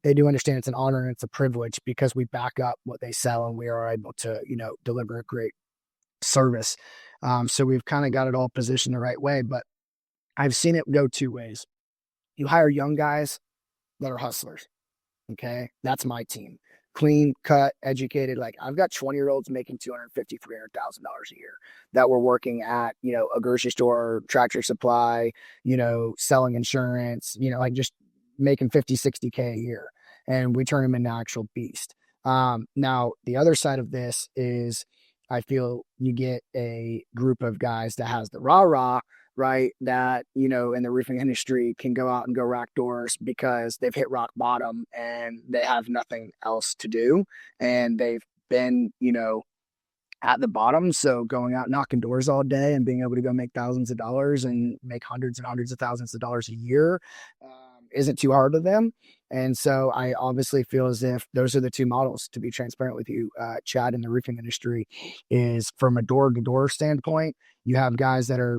Speaker 1: they do understand it's an honor and it's a privilege because we back up what they sell and we are able to, deliver a great service. So we've kind of got it all positioned the right way, but I've seen it go two ways. You hire young guys that are hustlers. Okay. That's my team. Clean cut, educated. Like I've got 20-year-olds making $250,000, $300,000 a year that were working at, a grocery store, Tractor Supply, selling insurance, like just making 50, 60K a year. And we turn them into actual beast. Now, the other side of this is I feel you get a group of guys that has the rah-rah, right? That, in the roofing industry can go out and go rack doors because they've hit rock bottom and they have nothing else to do. And they've been, at the bottom. So going out knocking doors all day and being able to go make thousands of dollars and make hundreds and hundreds of thousands of dollars a year isn't too hard to them. And so I obviously feel as if those are the two models, to be transparent with you, Chad, in the roofing industry, is from a door-to-door standpoint, you have guys that are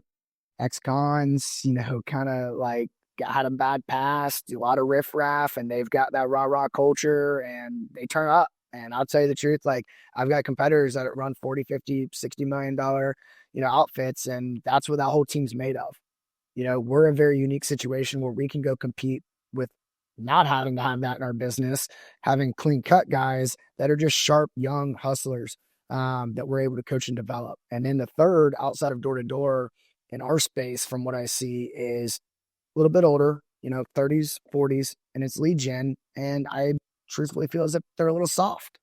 Speaker 1: ex-cons, kind of like had a bad past, do a lot of riffraff, and they've got that rah-rah culture and they turn up. And I'll tell you the truth, like I've got competitors that run 40, 50, $60 million, outfits, and that's what that whole team's made of. We're a very unique situation where we can go compete with not having to have that in our business, having clean cut guys that are just sharp, young hustlers that we're able to coach and develop. And then the third, outside of door to door in our space, from what I see, is a little bit older, 30s, 40s, and it's lead gen. And I truthfully feel as if they're a little soft.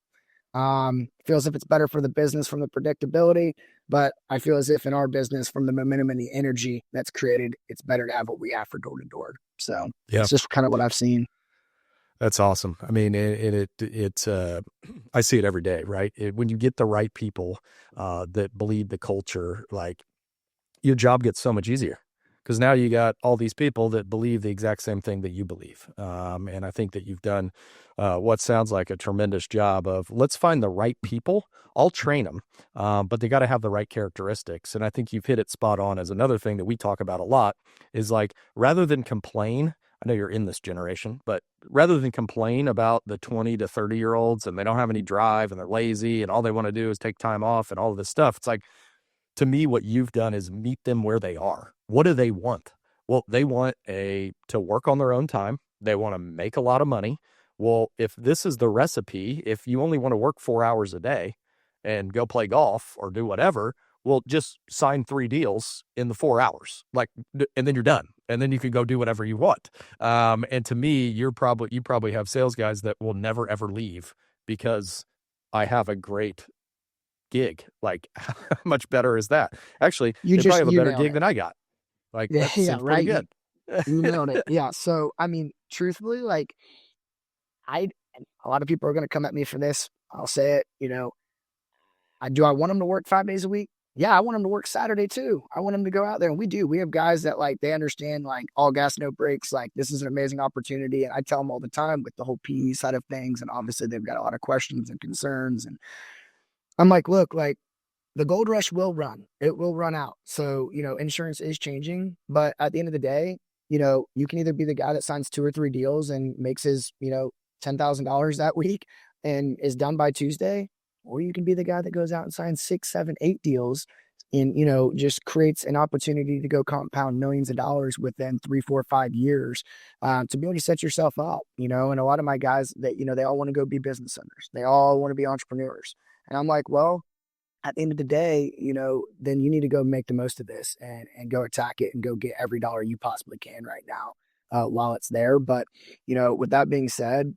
Speaker 1: Feels if it's better for the business from the predictability, but I feel as if in our business, from the momentum and the energy that's created, it's better to have what we have for door to door. So It's just kind of what I've seen.
Speaker 2: That's awesome. I mean, I see it every day, right? When you get the right people that bleed the culture, like your job gets so much easier. Because now you got all these people that believe the exact same thing that you believe. And I think that you've done what sounds like a tremendous job of, let's find the right people. I'll train them, but they got to have the right characteristics. And I think you've hit it spot on as another thing that we talk about a lot is like, rather than complain, I know you're in this generation, but rather than complain about the 20 to 30-year-olds and they don't have any drive and they're lazy and all they want to do is take time off and all of this stuff, it's like, to me, what you've done is meet them where they are. What do they want? Well, they want to work on their own time. They want to make a lot of money. Well, if this is the recipe, if you only want to work 4 hours a day and go play golf or do whatever, well, just sign 3 deals in the 4 hours, and then you're done. And then you can go do whatever you want. And to me, you probably have sales guys that will never, ever leave because I have a great gig. Like, how much better is that? Actually, you probably have a better gig than I got. Like, that's right. Good.
Speaker 1: You nailed it. Yeah. So, I mean, truthfully, like, a lot of people are going to come at me for this. I'll say it, do I want them to work 5 days a week? Yeah, I want them to work Saturday too. I want them to go out there, and we have guys that they understand all gas, no brakes. Like, this is an amazing opportunity. And I tell them all the time with the whole PE side of things. And obviously they've got a lot of questions and concerns. And I'm like, look, the gold rush will run. It will run out. So, insurance is changing. But at the end of the day, you can either be the guy that signs 2 or 3 deals and makes his, $10,000 that week and is done by Tuesday, or you can be the guy that goes out and signs 6, 7, 8 deals and, just creates an opportunity to go compound millions of dollars within 3, 4, 5 years to be able to set yourself up, and a lot of my guys that, they all want to go be business owners. They all want to be entrepreneurs. And I'm like, well, at the end of the day, then you need to go make the most of this and go attack it and go get every dollar you possibly can right now while it's there. But, with that being said,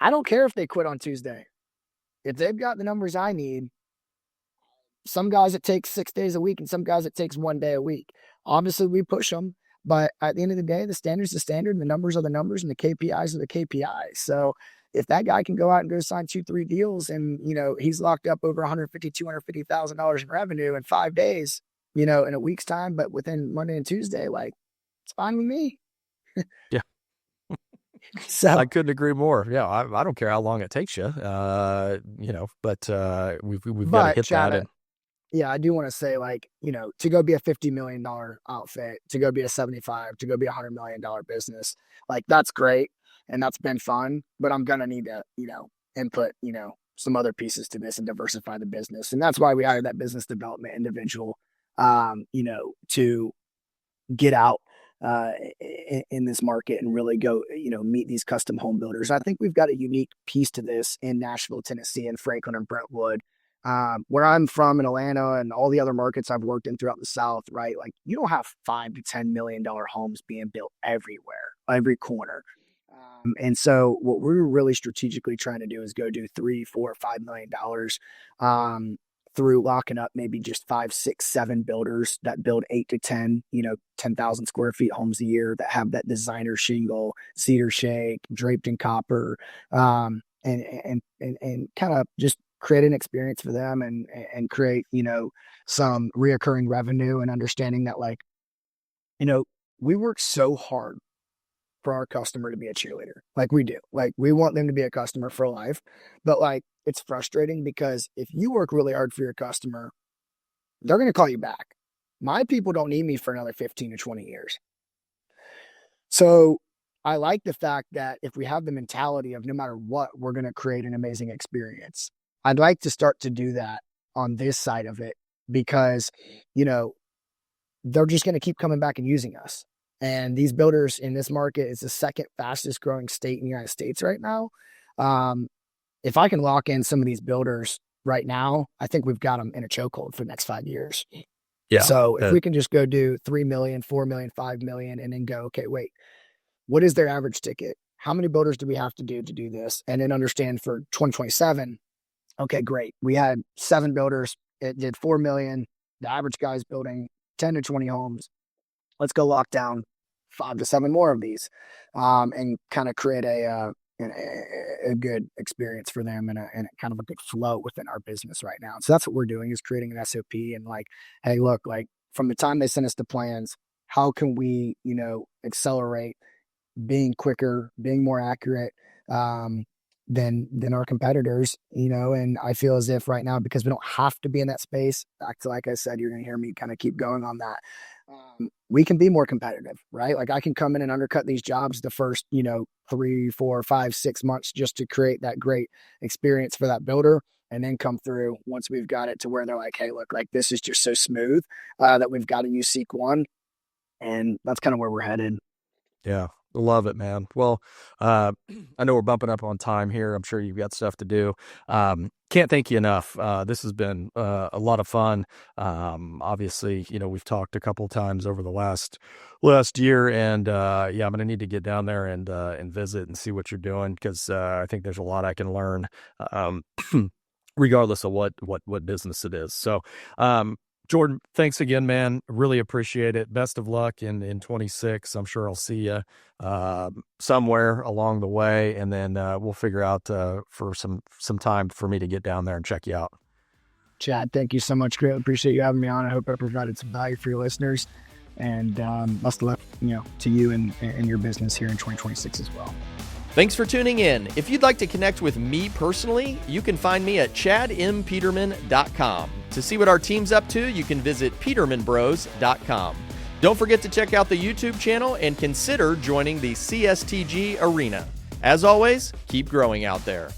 Speaker 1: I don't care if they quit on Tuesday. If they've got the numbers I need, some guys it takes 6 days a week and some guys it takes 1 day a week. Obviously, we push them. But at the end of the day, the standard's the standard, and the numbers are the numbers, and the KPIs are the KPIs. So, if that guy can go out and go sign 2-3 deals and, he's locked up over $150,000 in revenue in 5 days, in a week's time, but within Monday and Tuesday, like, it's fine with me.
Speaker 2: Yeah.
Speaker 1: So
Speaker 2: I couldn't agree more. Yeah. I don't care how long it takes you, but we've got to hit
Speaker 1: Chad,
Speaker 2: that. And
Speaker 1: yeah, I do want to say, like, to go be a $50 million outfit, to go be a 75, to go be $100 million business, like, that's great. And that's been fun, but I'm going to need to, input, some other pieces to this and diversify the business. And that's why we hired that business development individual, to get out in this market and really go, meet these custom home builders. I think we've got a unique piece to this in Nashville, Tennessee, and Franklin and Brentwood. Where I'm from in Atlanta and all the other markets I've worked in throughout the South, right? Like, you don't have $5 to $10 million homes being built everywhere, every corner. And so what we're really strategically trying to do is go do $3, $4, $5 million through locking up maybe just 5, 6, 7 builders that build 8 to 10, 10,000 square feet homes a year that have that designer shingle, cedar shake, draped in copper, and kind of just create an experience for them and create, some reoccurring revenue, and understanding that, like, we work so hard for our customer to be a cheerleader. Like, we do. Like, we want them to be a customer for life. But, like, it's frustrating because if you work really hard for your customer, they're going to call you back. My people don't need me for another 15 to 20 years. So I like the fact that if we have the mentality of no matter what, we're going to create an amazing experience. I'd like to start to do that on this side of it because, they're just going to keep coming back and using us. And these builders in this market is the second fastest growing state in the United States right now. If I can lock in some of these builders right now, I think we've got them in a chokehold for the next 5 years.
Speaker 2: yeah.
Speaker 1: So if we can just go do 3 million, 4 million, 5 million, and then go, okay, wait, what is their average ticket? How many builders do we have to do this? And then understand for 2027, okay, great. We had 7 builders. It did 4 million. The average guy's building 10 to 20 homes. Let's go lock down 5 to 7 more of these, and kind of create a good experience for them and kind of a good flow within our business right now. So that's what we're doing, is creating an SOP and, like, hey, look, like, from the time they send us the plans, how can we, accelerate being quicker, being more accurate, than our competitors, and I feel as if right now, because we don't have to be in that space, back to, like I said, you're going to hear me kind of keep going on that. We can be more competitive, right? Like, I can come in and undercut these jobs the first, 3, 4, 5, 6 months just to create that great experience for that builder. And then come through once we've got it to where they're like, hey, look, like, this is just so smooth that we've got to use Seek One. And that's kind of where we're headed.
Speaker 2: Yeah. Love it, man. Well, I know we're bumping up on time here. I'm sure you've got stuff to do. Can't thank you enough. This has been a lot of fun. Obviously, we've talked a couple of times over the last year, and I'm going to need to get down there and visit and see what you're doing, because I think there's a lot I can learn, regardless of what business it is. So, Jordan, thanks again, man. Really appreciate it. Best of luck in 26. I'm sure I'll see you somewhere along the way, and then we'll figure out for some time for me to get down there and check you out.
Speaker 1: Chad, thank you so much. Greatly appreciate you having me on. I hope I provided some value for your listeners, and best of luck, to you and your business here in 2026 as well.
Speaker 2: Thanks for tuning in. If you'd like to connect with me personally, you can find me at chadmpeterman.com. To see what our team's up to, you can visit petermanbros.com. Don't forget to check out the YouTube channel and consider joining the CSTG arena. As always, keep growing out there.